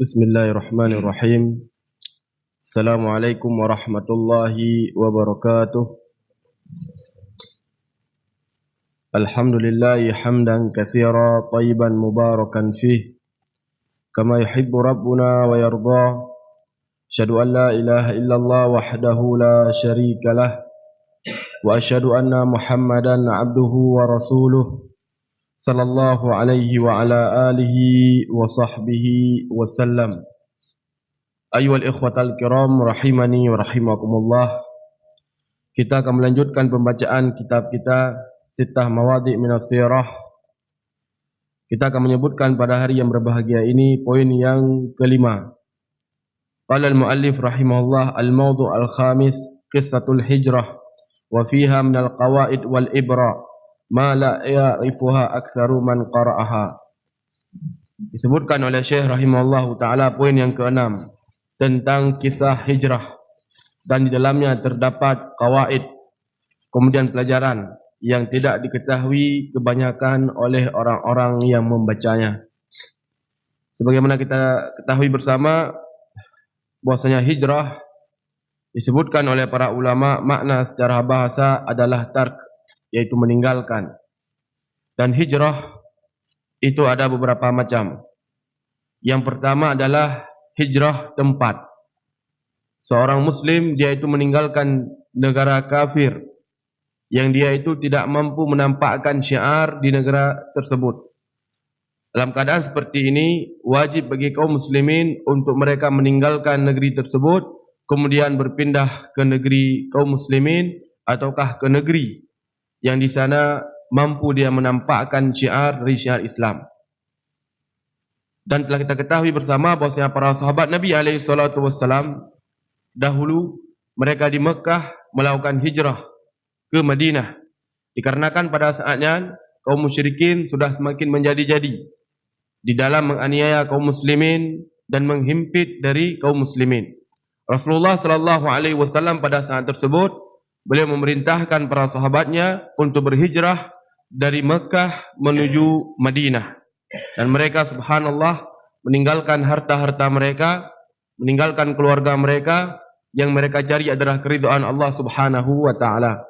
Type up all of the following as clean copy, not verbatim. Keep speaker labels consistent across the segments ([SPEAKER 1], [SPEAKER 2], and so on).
[SPEAKER 1] Bismillahirrahmanirrahim. Assalamualaikum warahmatullahi wabarakatuh. Alhamdulillahi hamdan katsira tayyiban mubarakan fih kama yuhibbu rabbuna wa yarda. Asyhadu an la ilaha illallah wahdahu la syarika lah wa asyhadu anna Muhammadan abduhu wa rasuluh sallallahu alaihi wa ala alihi wa sahbihi wa sallam. Ayyuhal ikhwatal kiram rahimani wa rahimakumullah. Kita akan melanjutkan pembacaan kitab kita Sittah Mawadhi' Minas Sirah. Kita akan menyebutkan pada hari yang berbahagia ini poin yang kelima. Qala al-muallif rahimahullah al-mawdu' al-khamis qissatul hijrah wa fiha minal qawaid wal ibra ma la ya'rifuha aktsaru man qara'aha. Disebutkan oleh Syekh rahimahullah taala poin yang keenam tentang kisah hijrah, dan di dalamnya terdapat qawaid, kemudian pelajaran yang tidak diketahui kebanyakan oleh orang-orang yang membacanya. Sebagaimana kita ketahui bersama bahwasanya hijrah disebutkan oleh para ulama makna secara bahasa adalah tark, yaitu meninggalkan. Dan hijrah itu ada beberapa macam. Yang pertama adalah hijrah tempat. Seorang muslim dia itu meninggalkan negara kafir yang dia itu tidak mampu menampakkan syiar di negara tersebut. Dalam keadaan seperti ini, wajib bagi kaum muslimin untuk mereka meninggalkan negeri tersebut, kemudian berpindah ke negeri kaum muslimin ataukah ke negeri yang di sana mampu dia menampakkan syiar dari syiar Islam. Dan telah kita ketahui bersama bahwasanya para sahabat Nabi SAW dahulu mereka di Mekah melakukan hijrah ke Madinah, dikarenakan pada saatnya kaum musyrikin sudah semakin menjadi-jadi di dalam menganiaya kaum muslimin dan menghimpit dari kaum muslimin. Rasulullah SAW pada saat tersebut beliau memerintahkan para sahabatnya untuk berhijrah dari Mekah menuju Madinah. Dan mereka subhanallah meninggalkan harta-harta mereka, meninggalkan keluarga mereka, yang mereka cari adalah keridhaan Allah subhanahu wa ta'ala.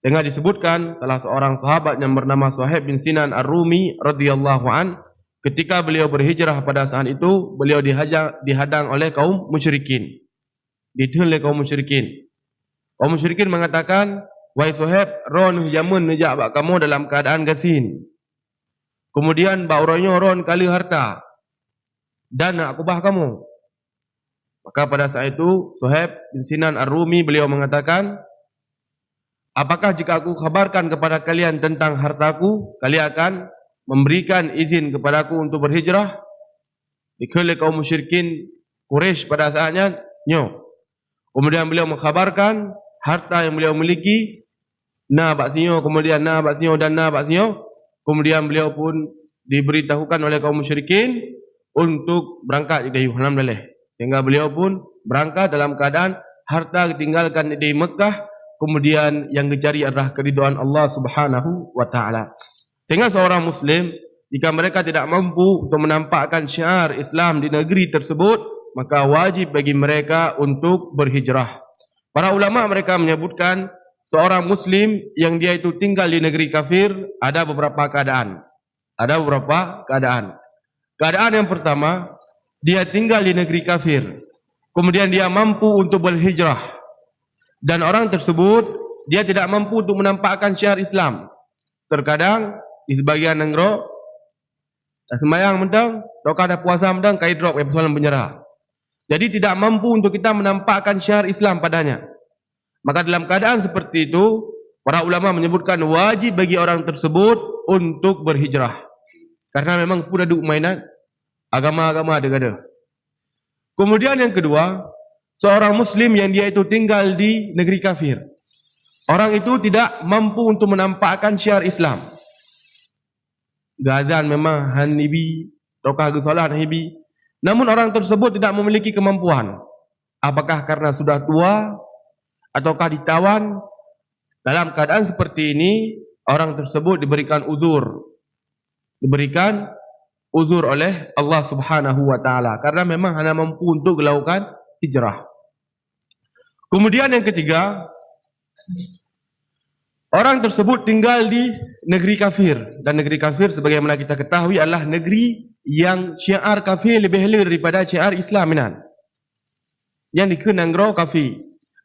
[SPEAKER 1] Dengan disebutkan salah seorang sahabat yang bernama Suhaib bin Sinan Ar-Rumi radhiyallahu an, ketika beliau berhijrah pada saat itu, beliau dihadang oleh kaum musyrikin. Ditahan oleh kaum musyrikin. Kaum musyrikin mengatakan, "Wahai Suhaib, ron jamun nejak bak kamu dalam keadaan gasin. Kemudian bak oronyo ron kali harta dan nak kubah kamu." Maka pada saat itu Suhaib bin Sinan Ar-Rumi beliau mengatakan, "Apakah jika aku kabarkan kepada kalian tentang hartaku, kalian akan memberikan izin kepadaku untuk berhijrah?" Dikala kaum musyrikin Quraisy pada saatnya, "Nyo." Kemudian beliau mengkhabarkan harta yang beliau miliki, na bak sinyo, kemudian na bak sinyo dan na bak sinyo. Kemudian beliau pun diberitahukan oleh kaum musyrikin untuk berangkat ke Alhamdulillah. Sehingga beliau pun berangkat dalam keadaan harta ditinggalkan di Mekah, kemudian yang dicari adalah keridhaan Allah Subhanahu wa taala. Sehingga seorang muslim jika mereka tidak mampu untuk menampakkan syiar Islam di negeri tersebut, maka wajib bagi mereka untuk berhijrah. Para ulama mereka menyebutkan seorang muslim yang dia itu tinggal di negeri kafir ada beberapa keadaan. Ada beberapa keadaan. Keadaan yang pertama, dia tinggal di negeri kafir, kemudian dia mampu untuk berhijrah, dan orang tersebut dia tidak mampu untuk menampakkan syiar Islam. Terkadang di sebagian negara dah sembahyang mentang, atau ada puasa mentang, kai drop persoalan penyerah. Jadi tidak mampu untuk kita menampakkan syiar Islam padanya. Maka dalam keadaan seperti itu, para ulama menyebutkan wajib bagi orang tersebut untuk berhijrah. Karena memang pun ada mainan agama-agama ada-ada. Kemudian yang kedua, seorang muslim yang dia itu tinggal di negeri kafir. Orang itu tidak mampu untuk menampakkan syiar Islam. Gazan memang hanibi, tokah gusalah hanibi. Namun orang tersebut tidak memiliki kemampuan. Apakah karena sudah tua ataukah ditawan? Dalam keadaan seperti ini, orang tersebut diberikan uzur. Diberikan uzur oleh Allah Subhanahu wa taala karena memang hanya mampu untuk melakukan hijrah. Kemudian yang ketiga, orang tersebut tinggal di negeri kafir, dan negeri kafir sebagaimana kita ketahui adalah negeri yang syiar kafir lebih lir daripada syiar Islam kan. Yang dikena nangro kafir.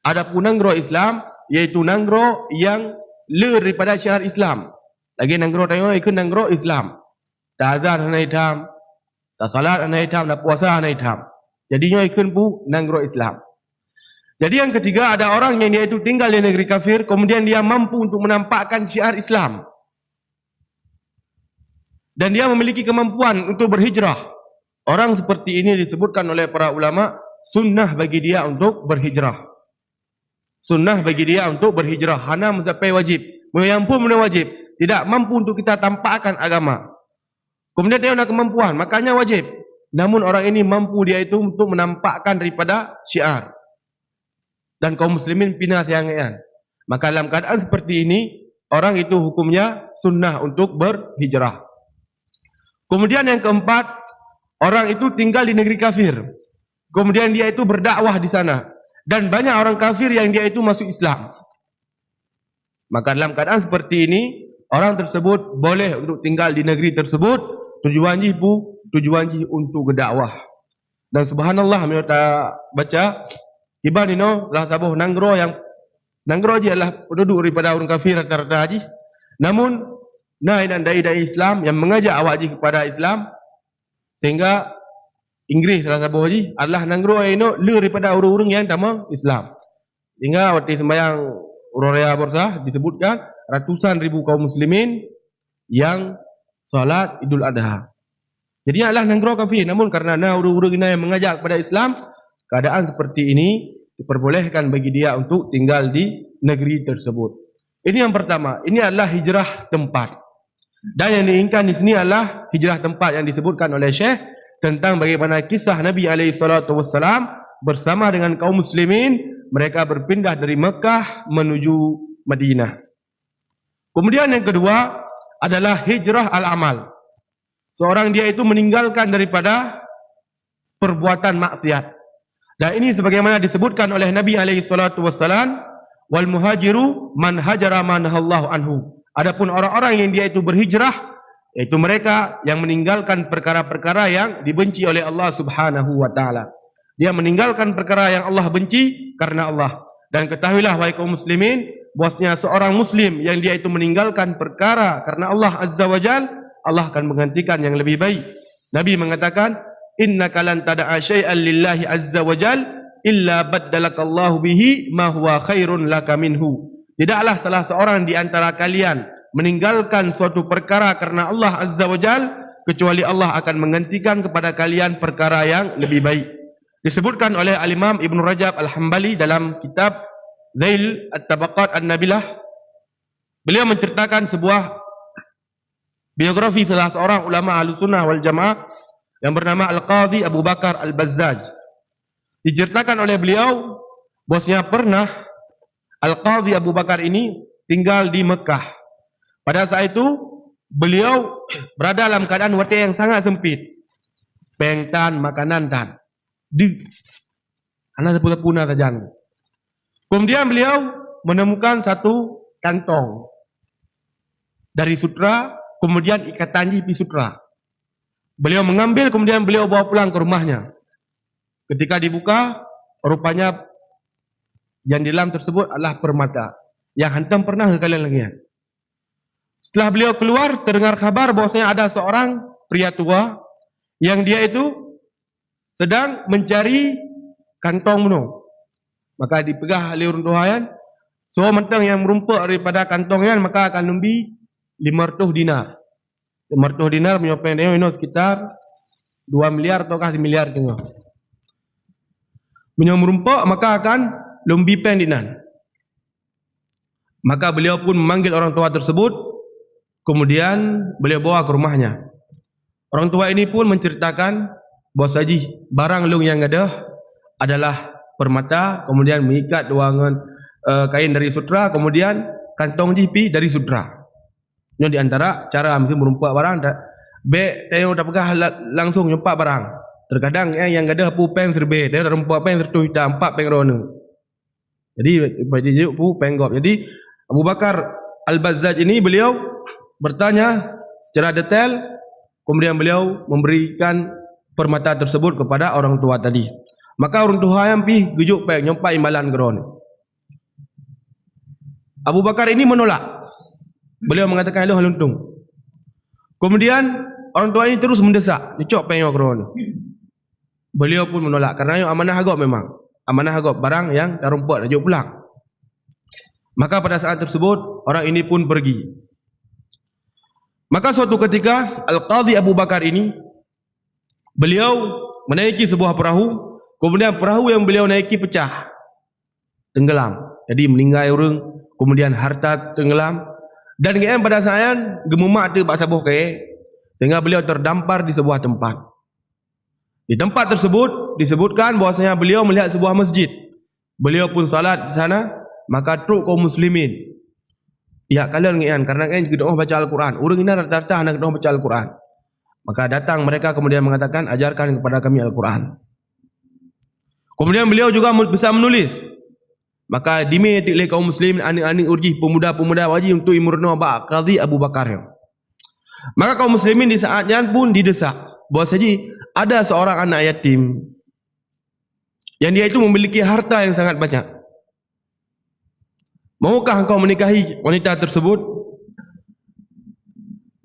[SPEAKER 1] Adapun nangro Islam iaitu nangro yang lir daripada syiar Islam. Lagi nangro tayo ikut nangro Islam. Tak azan hana hitam, tak salat hana hitam, tak puasa hana hitam. Jadinya ikut pu nangro Islam. Jadi yang ketiga, ada orang yang dia itu tinggal di negeri kafir, kemudian dia mampu untuk menampakkan syiar Islam. Dan dia memiliki kemampuan untuk berhijrah. Orang seperti ini disebutkan oleh para ulama, sunnah bagi dia untuk berhijrah. Sunnah bagi dia untuk berhijrah. Hana mencapai wajib. Yang pun benda wajib. Tidak mampu untuk kita tampakkan agama. Kemudian dia ada kemampuan, makanya wajib. Namun orang ini mampu dia itu untuk menampakkan daripada syiar. Dan kaum muslimin pina sayangkan. Maka dalam keadaan seperti ini, orang itu hukumnya sunnah untuk berhijrah. Kemudian yang keempat, orang itu tinggal di negeri kafir. Kemudian dia itu berdakwah di sana. Dan banyak orang kafir yang dia itu masuk Islam. Maka dalam keadaan seperti ini, orang tersebut boleh untuk tinggal di negeri tersebut. Tujuan jih untuk berdakwah. Dan subhanallah, kita baca Iban ini lah sabuh nangro yang nangro dia adalah penduduk daripada orang kafir rata-rata haji. Namun naik dan dai-dai Islam yang mengajak awak haji kepada Islam, sehingga Inggris salah sabuh haji adalah nangro ini le daripada orang-orang yang sama Islam. Sehingga waktu sembahyang Raya Borsa disebutkan ratusan ribu kaum muslimin yang salat Idul Adha. Jadi adalah nangro kafir, namun karena orang-orang ini yang mengajak kepada Islam, keadaan seperti ini diperbolehkan bagi dia untuk tinggal di negeri tersebut. Ini yang pertama. Ini adalah hijrah tempat. Dan yang diinginkan di sini adalah hijrah tempat yang disebutkan oleh Syekh tentang bagaimana kisah Nabi SAW bersama dengan kaum muslimin. Mereka berpindah dari Mekah menuju Madinah. Kemudian yang kedua adalah hijrah al-amal. Seorang dia itu meninggalkan daripada perbuatan maksiat. Dan ini sebagaimana disebutkan oleh Nabi SAW, wal muhajiru man hajara man nahallahu anhu. Adapun orang-orang yang dia itu berhijrah, yaitu mereka yang meninggalkan perkara-perkara yang dibenci oleh Allah Subhanahu wa taala. Dia meninggalkan perkara yang Allah benci karena Allah. Dan ketahuilah wahai kaum muslimin, bahwasanya seorang muslim yang dia itu meninggalkan perkara karena Allah Azza wa Jal, Allah akan menggantikan yang lebih baik. Nabi mengatakan, innaka lan tada'a syai'an lillahi azza wa jal illa baddalakallahu bihi ma huwa khairun laka minhu. Tidaklah salah seorang di antara kalian meninggalkan suatu perkara karena Allah azza wa jal kecuali Allah akan menggantikan kepada kalian perkara yang lebih baik. Disebutkan oleh Al-Imam Ibn Rajab Al-Hambali dalam kitab Zail At-Tabaqat An-Nabilah. Beliau menceritakan sebuah biografi salah seorang ulama Ahlussunnah wal Jamaah yang bernama Al-Qadhi Abu Bakar Al-Bazzaj. Diceritakan oleh beliau bahwasanya pernah Al-Qadhi Abu Bakar ini tinggal di Mekah. Pada saat itu beliau berada dalam keadaan watak yang sangat sempit. Pengtan makanan dan di anak sepuna saja. Kemudian beliau menemukan satu kantong dari sutra, kemudian ikatan di sutra. Beliau mengambil, kemudian beliau bawa pulang ke rumahnya. Ketika dibuka, rupanya yang di dalam tersebut adalah permata. Yang hantam pernah ke kalian lagi. Setelah beliau keluar, terdengar kabar bahwasanya ada seorang pria tua yang dia itu sedang mencari kantong menu. Maka dipegah oleh orang tuayan. So mentang yang merumpak daripada kantongnya, maka akan lebih 500 dinar. 500 dinar menyopeng dia ini sekitar 2 miliar atau 1 miliar tengah. Menyomrumpak maka akan lebih pendinan. Maka beliau pun memanggil orang tua tersebut, kemudian beliau bawa ke rumahnya. Orang tua ini pun menceritakan bos haji, barang lung yang ada adalah permata, kemudian mengikat dengan kain dari sutra, kemudian kantong jipi dari sutra. Ini di antara cara mesti merumpak barang.
[SPEAKER 2] Beg tengok tak pegah langsung nyempak barang. Terkadang yang ada pu peng serbe, dia rempak peng tertu hitam, 4 peng rona. Jadi bagi juk pu peng gop. Jadi Abu Bakar Al-Bazzaj ini beliau bertanya secara detail, kemudian beliau memberikan permata tersebut kepada orang tua tadi. Maka orang tua yang pi gejuk peng nyempak imbalan geron. Abu Bakar ini menolak. Beliau mengatakan lu haluntung. Kemudian orang tua ini terus mendesak, dicok peng geron. Beliau pun menolak kerana amanah agak memang. Amanah agak barang yang terumpat ajuk pulang. Maka pada saat tersebut orang ini pun pergi. Maka suatu ketika Al-Qadhi Abu Bakar ini beliau menaiki sebuah perahu, kemudian perahu yang beliau naiki pecah, tenggelam. Jadi meninggal orang, kemudian harta tenggelam, dan kemudian pada saat gemumak tu bak sabuh ke, sehingga beliau terdampar di sebuah tempat. Di tempat tersebut disebutkan bahwasanya beliau melihat sebuah masjid. Beliau pun salat di sana, maka truk kaum muslimin. Ya kalian ngian karena kalian juga doa baca Al-Quran. Orang ini rata-rata nak doa baca Al-Quran. Maka datang mereka kemudian mengatakan ajarkan kepada kami Al-Quran. Kemudian beliau juga bisa menulis. Maka diminta oleh kaum muslimin anik-anik urji pemuda-pemuda wajib untuk imurno Qadhi Abu Bakar. Maka kaum muslimin di saatnya pun didesak bahwa saja ada seorang anak yatim yang dia itu memiliki harta yang sangat banyak. Maukah engkau menikahi wanita tersebut?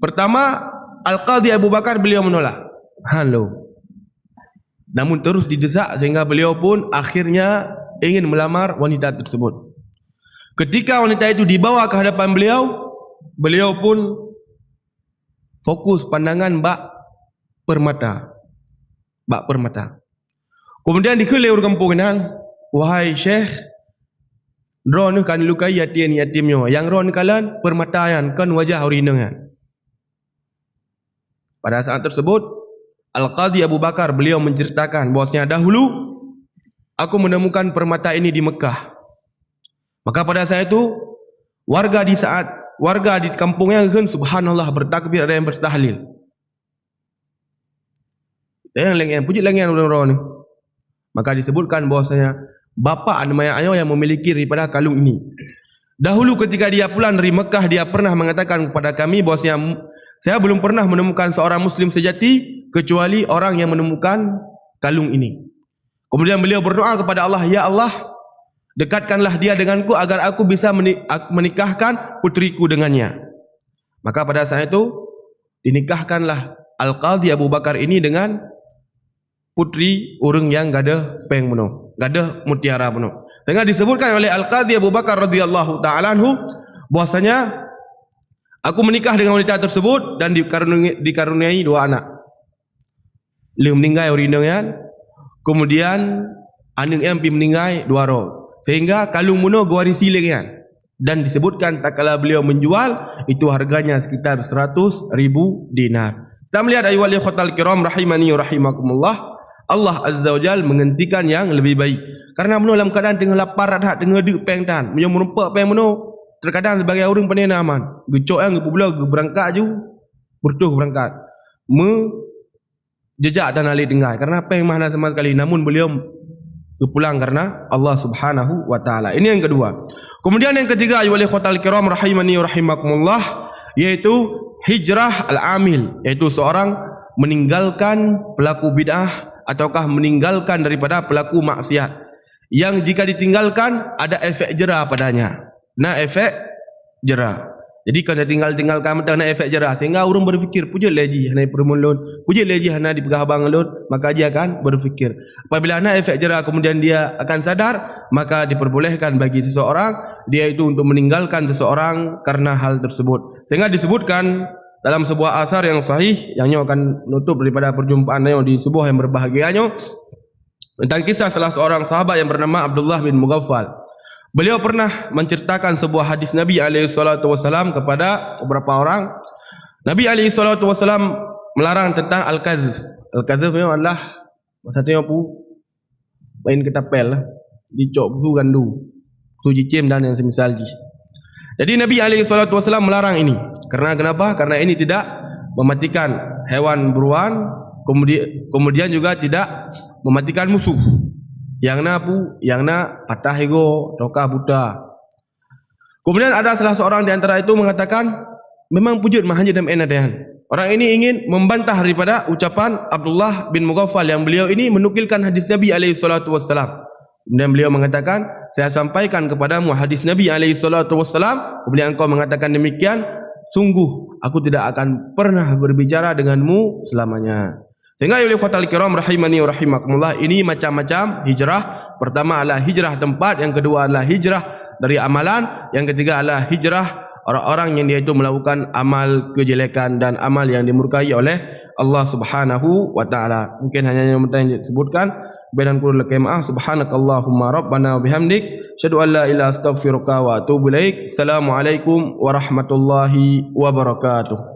[SPEAKER 2] Pertama, Al-Qadhi Abu Bakar beliau menolak. Halo. Namun terus didesak sehingga beliau pun akhirnya ingin melamar wanita tersebut. Ketika wanita itu dibawa ke hadapan beliau, beliau pun fokus pandangan bak permata. Kemudian dikelih orang kampung nan, wahai Syekh, ron kan lukai yatimnya. Yang ron kalian permatayan kan wajah orinangan. Pada saat tersebut, Al-Qadhi Abu Bakar beliau menceritakan bahwasanya dahulu aku menemukan permata ini di Mekah. Maka pada saat itu warga di kampungnya kan subhanallah bertakbir, ada yang bertahlil. Yang puji lengan orang-orang ni. Maka disebutkan bahwasanya bapa nama ayah yang memiliki daripada kalung ini. Dahulu ketika dia pulang dari Mekah, dia pernah mengatakan kepada kami bahwasanya saya belum pernah menemukan seorang muslim sejati kecuali orang yang menemukan kalung ini. Kemudian beliau berdoa kepada Allah, ya Allah, dekatkanlah dia denganku agar aku bisa menikahkan putriku dengannya. Maka pada saat itu dinikahkanlah Al-Qadhi Abu Bakar ini dengan putri orang yang gada peng penuh, gada mutiara penuh. Dengan disebutkan oleh Al-Qadhi Abu Bakar radhiyallahu taala anhu bahwasanya aku menikah dengan wanita tersebut dan dikaruniai 2 anak. Beliau meninggal orindongan, kemudian anak yang meninggal 2 roh. Sehingga kalung muno gwarisi lagi kan. Dan disebutkan tak kala beliau menjual itu harganya sekitar 100,000 dinar. Kita melihat ayat wali khotal kiram rahimani rahimakumullah, Allah Azza wa Jal menghentikan yang lebih baik. Karena menurut dalam keadaan tengah lapar dah tengah dek peng tan, menyo merempak peng menurut terkadang sebagai orang pandai aman. Gecok yang gepula berangkat ju, bertuh berangkat. Jejak dan alih dengar karena peng mana sama sekali. Namun beliau pulang karena Allah Subhanahu wa taala. Ini yang kedua. Kemudian yang ketiga ayat wali khotal kiram rahimani rahimakumullah, yaitu hijrah al-amil, yaitu seorang meninggalkan pelaku bid'ah ataukah meninggalkan daripada pelaku maksiat yang jika ditinggalkan ada efek jera padanya. Nah, efek jera. Jadi kalau tinggalkan mata nak efek jera sehingga orang berfikir puja lagi hana permulun, puja lagi hana di pegah abang lun, maka dia akan berfikir. Apabila ada efek jera kemudian dia akan sadar, maka diperbolehkan bagi seseorang dia itu untuk meninggalkan seseorang karena hal tersebut. Sehingga disebutkan dalam sebuah asar yang sahih yang akan menutup daripada perjumpaan di sebuah yang berbahagianya tentang kisah salah seorang sahabat yang bernama Abdullah bin Mughaffal. Beliau pernah menceritakan sebuah hadis Nabi SAW kepada beberapa orang. Nabi SAW melarang tentang al-kadhib. Al-kadhib adalah maksudnya apa? Main ketapel, dicok buku gandu, suji cim dan yang semisal. Jadi Nabi SAW melarang ini. Karena kenapa? Karena ini tidak mematikan hewan buruan, kemudian juga tidak mematikan musuh. Yang na patah ego, tokah buta. Kemudian ada salah seorang di antara itu mengatakan, memang pujud mahanja dan enadayan. Orang ini ingin membantah daripada ucapan Abdullah bin Mughaffal yang beliau ini menukilkan hadis Nabi SAW. Kemudian beliau mengatakan, saya sampaikan kepadamu hadis Nabi SAW. Kemudian engkau mengatakan demikian, sungguh aku tidak akan pernah berbicara denganmu selamanya. Sehingga oleh khawatal kiram rahimani wa rahimakumullah, ini macam-macam hijrah. Pertama adalah hijrah tempat, yang kedua adalah hijrah dari amalan, yang ketiga adalah hijrah orang-orang yang dia itu melakukan amal kejelekan dan amal yang dimurkai oleh Allah Subhanahu wa taala. Mungkin hanya yang penting disebutkan. Badan kullu maaf, subhanakallahumma rabbana wa bihamdik, syadu an la ilaha astaghfiruka wa atubu ilaik. Assalamualaikum warahmatullahi wabarakatuh.